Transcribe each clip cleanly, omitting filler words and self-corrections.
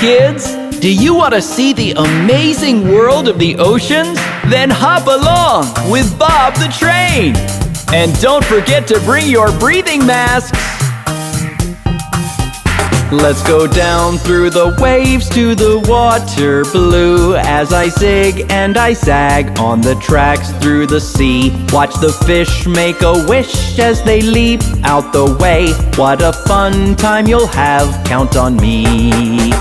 kids! Do you want to see the amazing world of the oceans? Then hop along with Bob the Train! And don't forget to bring your breathing masks! Let's go down through the waves to the water blue, as I zig and I zag on the tracks through the sea. Watch the fish make a wish as they leap out the way. What a fun time you'll have, count on me.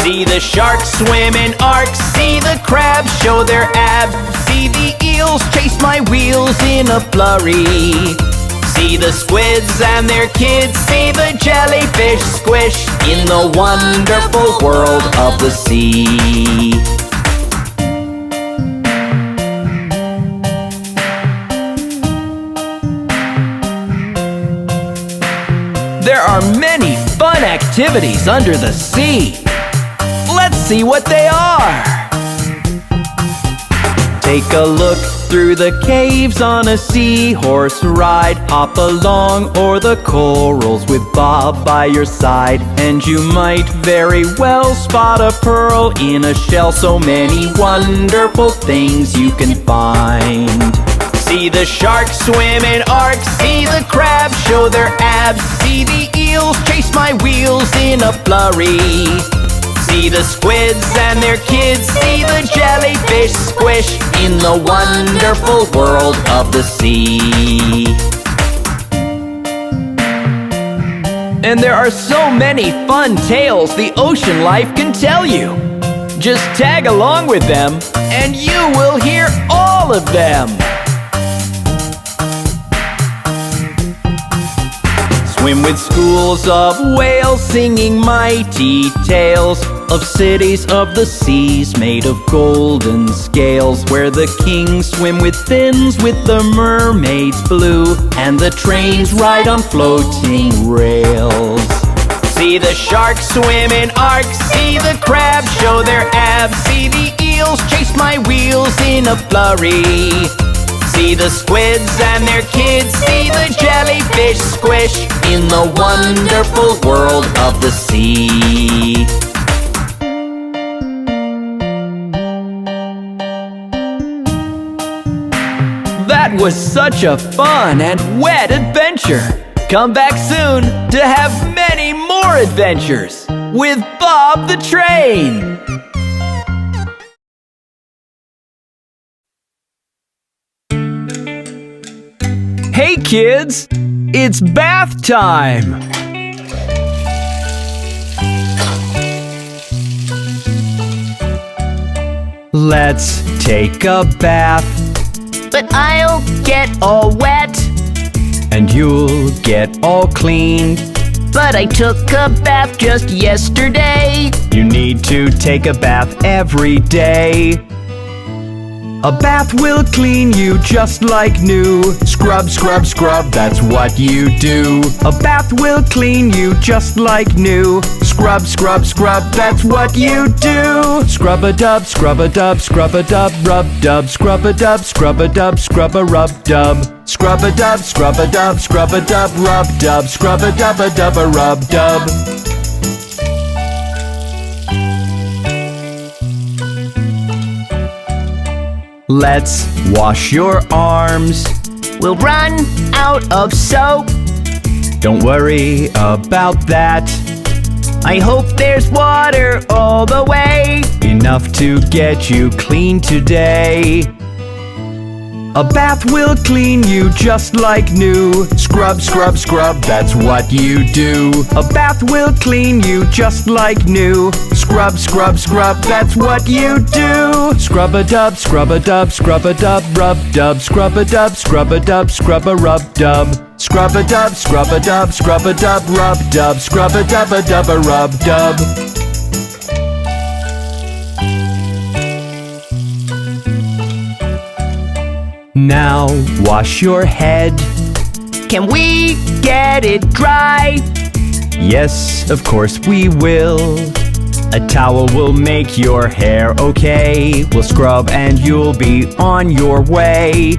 See the sharks swim in arcs, see the crabs show their abs, see the eels chase my wheels in a flurry. See the squids and their kids, see the jellyfish squish in the wonderful world of the sea. There are many fun activities under the sea. Let's see what they are. Take a look through the caves on a seahorse ride. Hop along o'er the corals with Bob by your side. And you might very well spot a pearl in a shell. So many wonderful things you can find. See the sharks swim in arcs, see the crabs show their abs, see the eels chase my wheels in a flurry. See the squids and their kids, see the jellyfish squish in the wonderful world of the sea. And there are so many fun tales the ocean life can tell you. Just tag along with them and you will hear all of them. Swim with schools of whales singing mighty tales of cities of the seas made of golden scales, where the kings swim with fins with the mermaids blue, and the trains ride on floating rails. See the sharks swim in arcs, see the crabs show their abs, see the eels chase my wheels in a flurry. See the squids and their kids, see the jellyfish squish in the wonderful world of the sea. That was such a fun and wet adventure. Come back soon to have many more adventures with Bob the Train. Hey kids, it's bath time! Let's take a bath. But I'll get all wet. And you'll get all clean. But I took a bath just yesterday. You need to take a bath every day. A bath will clean you just like new. Scrub, scrub, scrub, that's what you do. A bath will clean you just like new. Scrub, scrub, scrub, that's what you do. Scrub-a-dub, scrub-a-dub, scrub-a-dub, rub-dub, scrub-a-dub, scrub-a-dub, scrub-a-rub-dub. Scrub-a-dub, scrub-a-dub, scrub-a-dub, rub-dub, scrub-a-dub-a-dub-a-rub-dub. Let's wash your arms. We'll run out of soap. Don't worry about that. I hope there's water all the way. Enough to get you clean today. A bath will clean you just like new. Scrub, scrub, scrub, that's what you do. A bath will clean you just like new. Scrub, scrub, scrub, that's what you do. Scrub-a-dub, scrub-a-dub, scrub-a-dub, rub-dub, scrub-a-dub, scrub-a-dub, scrub-a-rub-dub. Scrub-a-dub, scrub-a-dub, scrub-a-dub, rub-dub, scrub-a-dub-a-dub-a-rub-dub. Now wash your head. Can we get it dry? Yes, of course we will. A towel will make your hair okay. We'll scrub and you'll be on your way.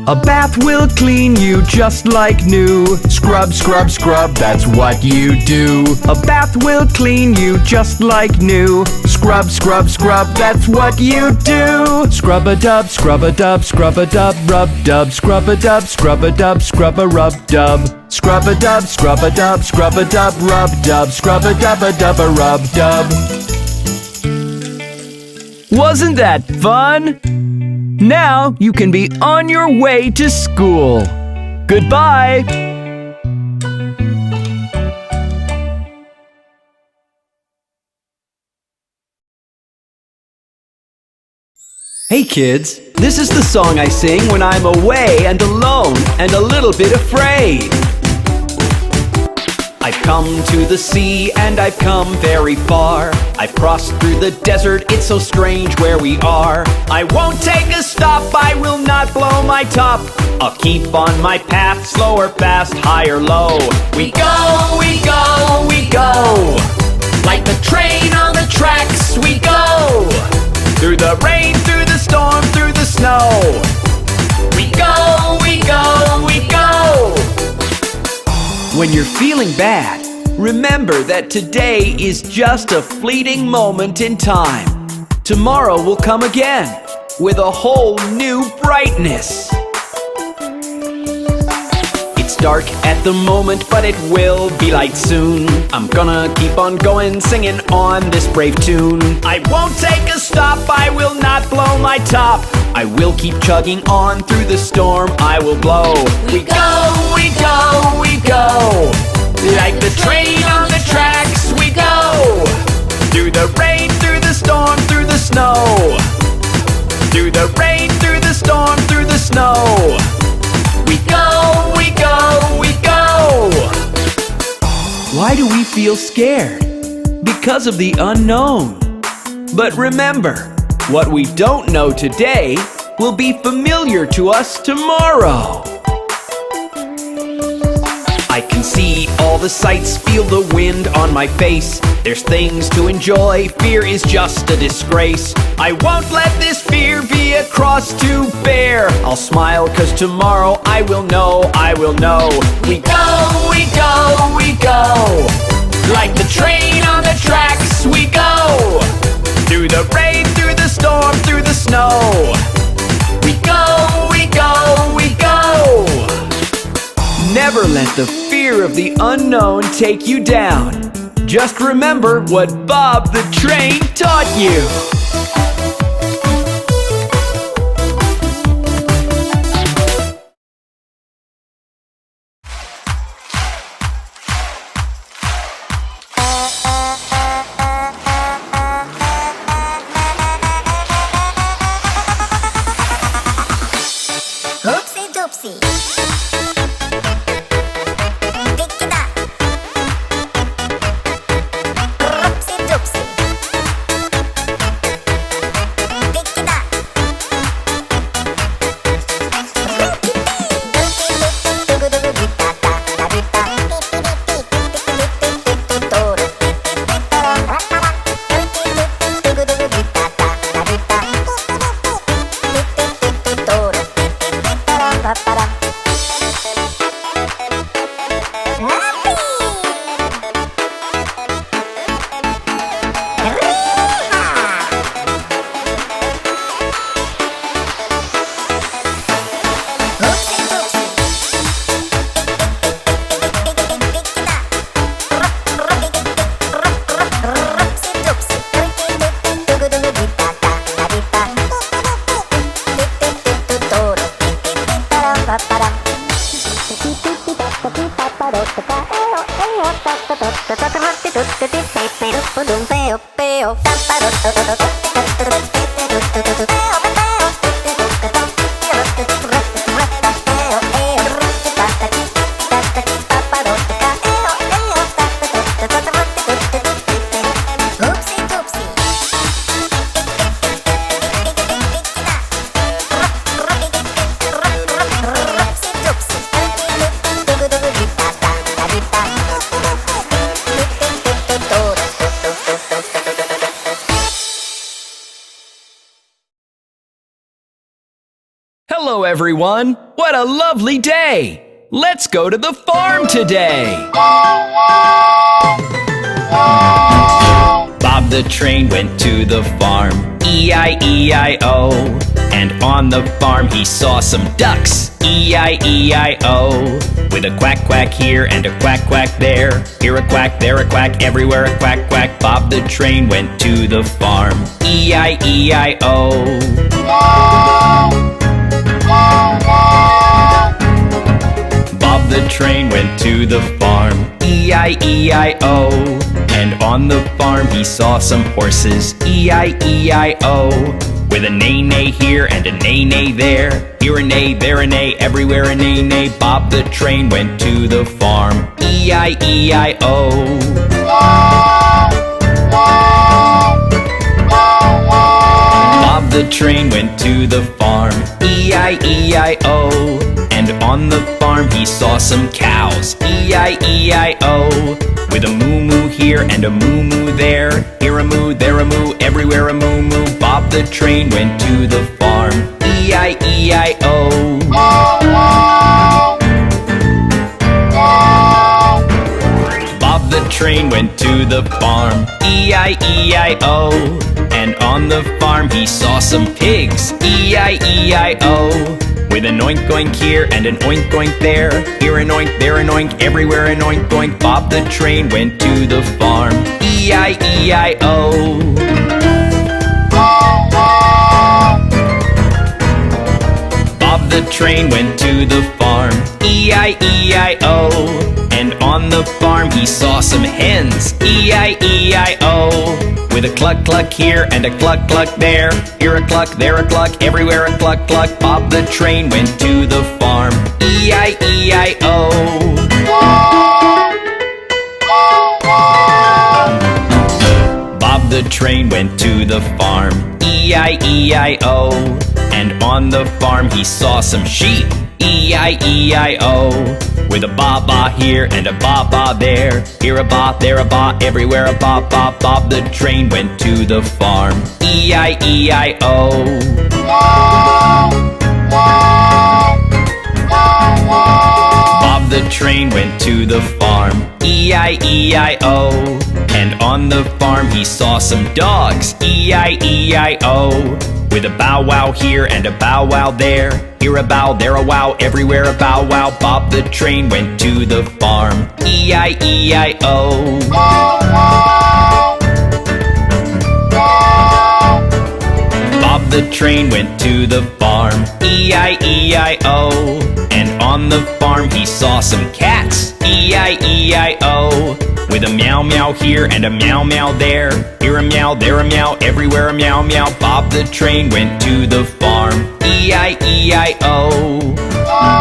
A bath will clean you just like new. Scrub, scrub, scrub, that's what you do. A bath will clean you just like new. Scrub, scrub, scrub, that's what you do. Scrub-a-dub, scrub-a-dub, scrub-a-dub, rub-dub, scrub-a-dub, scrub-a-dub, scrub-a-rub-dub. Scrub-a-dub, scrub-a-dub, scrub-a-dub, rub-dub, scrub-a-dub-a-dub-a-rub-dub. Wasn't that fun? Now you can be on your way to school. Goodbye! Hey kids, this is the song I sing when I'm away and alone and a little bit afraid. I've come to the sea and I've come very far. I've crossed through the desert, it's so strange where we are. I won't take a stop, I will not blow my top. I'll keep on my path, slow or fast, high or low. We go, we go, we go. Like the train on the tracks, we go. Through the rain, through the storm, through the snow. We go, we go, we go. When you're feeling bad, remember that today is just a fleeting moment in time. Tomorrow will come again with a whole new brightness. It's dark at the moment, but it will be light soon. I'm gonna keep on going, singing on this brave tune. I won't take a stop, I will not blow my top. I will keep chugging on through the storm, I will blow. We go, we go, we go. Like the train on the tracks, we go. Through the rain, through the storm, through the snow. Through the rain, through the storm, through the snow. We go, we go, we go. Why do we feel scared? Because of the unknown. But remember, what we don't know today will be familiar to us tomorrow. I can see all the sights, feel the wind on my face. There's things to enjoy, fear is just a disgrace. I won't let this fear be a cross to bear. I'll smile 'cause tomorrow I will know, I will know. We go, we go, we go. Like the train on the tracks, we go. Through the rain, through the storm, through the snow. We go, we go, we go. Never let the fear of the unknown take you down. Just remember what Bob the Train taught you. Oopsie doopsie. everyone! What a lovely day! Let's go to the farm today! Bob the train went to the farm, E-I-E-I-O. And on the farm he saw some ducks, E-I-E-I-O. With a quack quack here and a quack quack there, here a quack, there a quack, everywhere a quack quack. Bob the train went to the farm, E-I-E-I-O. Bob the train went to the farm, E-I-E-I-O. And on the farm he saw some horses, E-I-E-I-O. With a neigh-neigh here and a neigh-neigh there, here a neigh, there a neigh, everywhere a neigh-neigh. Bob the train went to the farm, E-I-E-I-O. Bob the train went to the farm, E-I-E-I-O. And on the farm he saw some cows, E-I-E-I-O. With a moo-moo here and a moo-moo there, here a moo, there a moo, everywhere a moo-moo. Bob the train went to the farm, E-I-E-I-O. Bob the train went to the farm, E-I-E-I-O. And on the farm he saw some pigs, E-I-E-I-O. With an oink oink here and an oink oink there, here an oink, there an oink, everywhere an oink oink. Bob the train went to the farm, E-I-E-I-O. Bob the train went to the farm, E-I-E-I-O. And on the farm he saw some hens, E-I-E-I-O. With a cluck cluck here and a cluck cluck there, here a cluck, there a cluck, everywhere a cluck cluck. Bob the train went to the farm, E-I-E-I-O. Bob the train went to the farm, E-I-E-I-O. And on the farm he saw some sheep, E-I-E-I-O. With a ba-ba here and a ba-ba there, here a ba, there a ba, everywhere a ba-ba. Bob the train went to the farm, E-I-E-I-O. Bob the train went to the farm, E-I-E-I-O. And on the farm he saw some dogs, E-I-E-I-O. With a bow wow here and a bow wow there, here a bow, there a wow, everywhere a bow wow. Bob the train went to the farm, E-I-E-I-O. Bob the train went to the farm, E-I-E-I-O. And on the farm he saw some cats, E-I-E-I-O. With a meow meow here and a meow meow there, here a meow, there a meow, everywhere a meow meow. Bob the train went to the farm, E-I-E-I-O.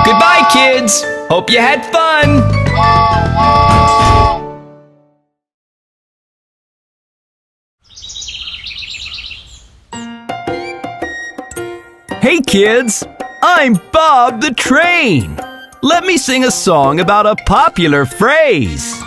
Goodbye, kids! Hope you had fun! Hey kids! I'm Bob the Train! Let me sing a song about a popular phrase.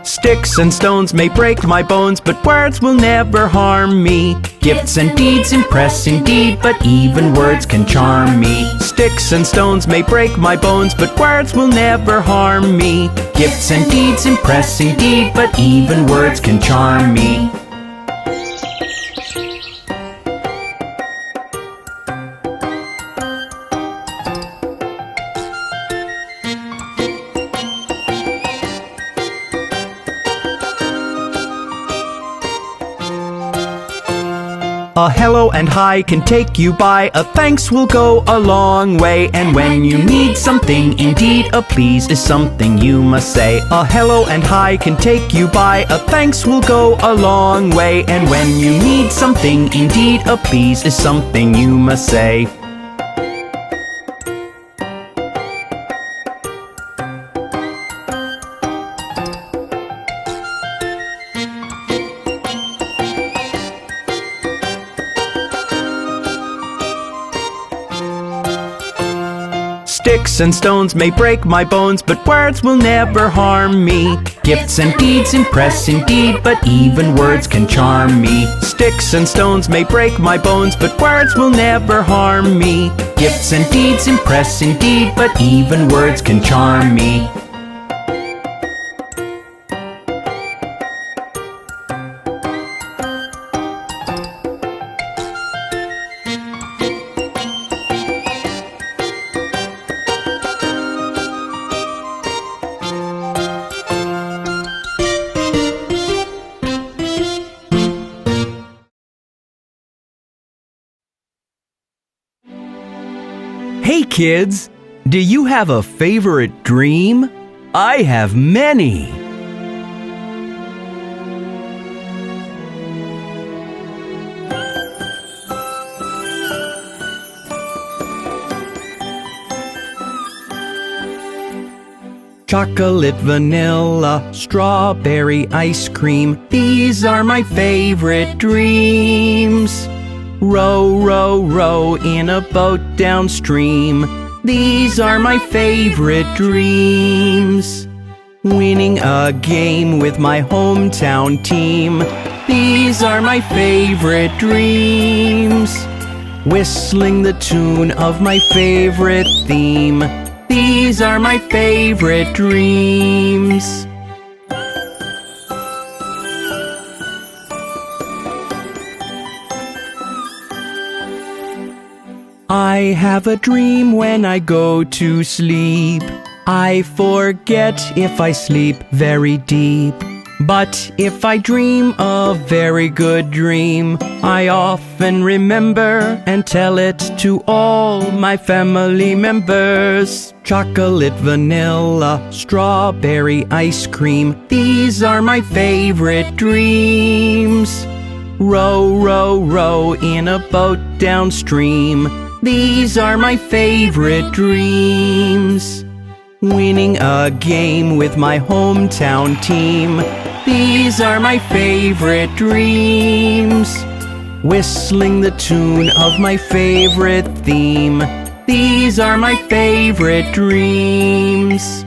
Sticks and stones may break my bones, but words will never harm me. Gifts and deeds impress indeed, but even words can charm me. Sticks and stones may break my bones, but words will never harm me. Gifts and deeds impress indeed, but even words can charm me. A hello and hi can take you by, a thanks will go a long way. And when you need something, indeed a please is something you must say. A hello and hi can take you by, a thanks will go a long way. And when you need something, indeed a please is something you must say. Sticks and stones may break my bones, but words will never harm me. Gifts and deeds impress indeed, but even words can charm me. Sticks and stones may break my bones, but words will never harm me. Gifts and deeds impress indeed, but even words can charm me. Hey kids, do you have a favorite dream? I have many. Chocolate, vanilla, strawberry ice cream, these are my favorite dreams. Row, row, row in a boat downstream, these are my favorite dreams. Winning a game with my hometown team, these are my favorite dreams. Whistling the tune of my favorite theme, these are my favorite dreams. I have a dream when I go to sleep. I forget if I sleep very deep. But if I dream a very good dream, I often remember and tell it to all my family members. Chocolate, vanilla, strawberry ice cream, these are my favorite dreams. Row, row, row in a boat downstream, these are my favorite dreams. Winning a game with my hometown team, these are my favorite dreams. Whistling the tune of my favorite theme, these are my favorite dreams.